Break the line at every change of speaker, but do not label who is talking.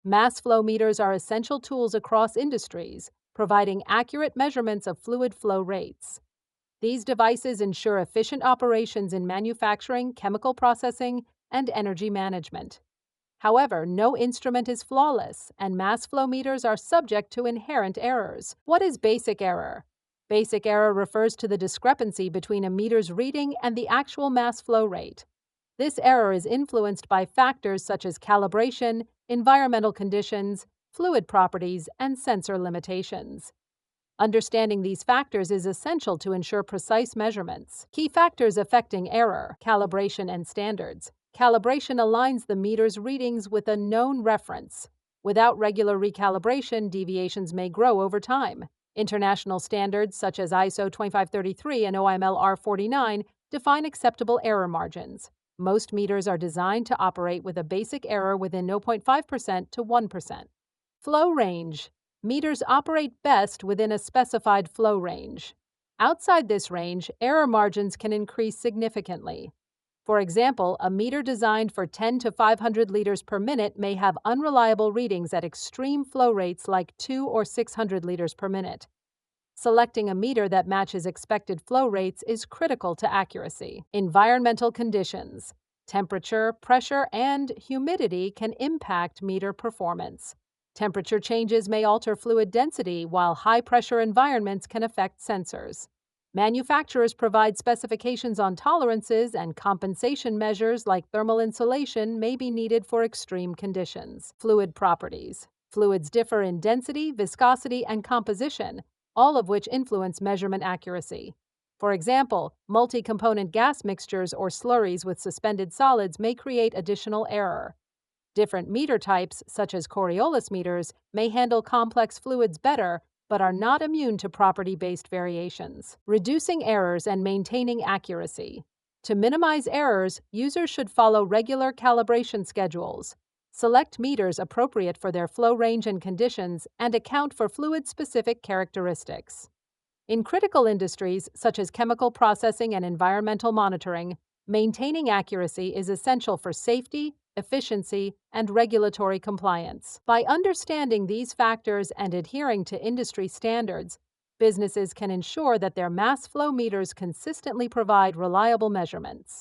Mass flow meters are essential tools across industries, providing accurate measurements of fluid flow rates. These devices ensure efficient operations in manufacturing, chemical processing, and energy management. However, no instrument is flawless, and mass flow meters are subject to inherent errors. What is basic error? Basic error refers to the discrepancy between a meter's reading and the actual mass flow rate. This error is influenced by factors such as calibration, environmental conditions, fluid properties, and sensor limitations. Understanding these factors is essential to ensure precise measurements. Key factors affecting error: calibration and standards. Calibration aligns the meter's readings with a known reference. Without regular recalibration, deviations may grow over time. International standards such as ISO 2533 and OIML R49 define acceptable error margins. Most meters are designed to operate with a basic error within 0.5% to 1%. Flow range. Meters operate best within a specified flow range. Outside this range, error margins can increase significantly. For example, a meter designed for 10 to 500 liters per minute may have unreliable readings at extreme flow rates like 2 or 600 liters per minute. Selecting a meter that matches expected flow rates is critical to accuracy. Environmental conditions. Temperature, pressure, and humidity can impact meter performance. Temperature changes may alter fluid density, while high-pressure environments can affect sensors. Manufacturers provide specifications on tolerances, and compensation measures like thermal insulation may be needed for extreme conditions. Fluid properties. Fluids differ in density, viscosity, and composition, all of which influence measurement accuracy. For example, multi-component gas mixtures or slurries with suspended solids may create additional error. Different meter types, such as Coriolis meters, may handle complex fluids better, but are not immune to property-based variations. Reducing errors and maintaining accuracy. To minimize errors, users should follow regular calibration schedules. Select meters appropriate for their flow range and conditions, and account for fluid-specific characteristics. In critical industries, such as chemical processing and environmental monitoring, maintaining accuracy is essential for safety, efficiency, and regulatory compliance. By understanding these factors and adhering to industry standards, businesses can ensure that their mass flow meters consistently provide reliable measurements.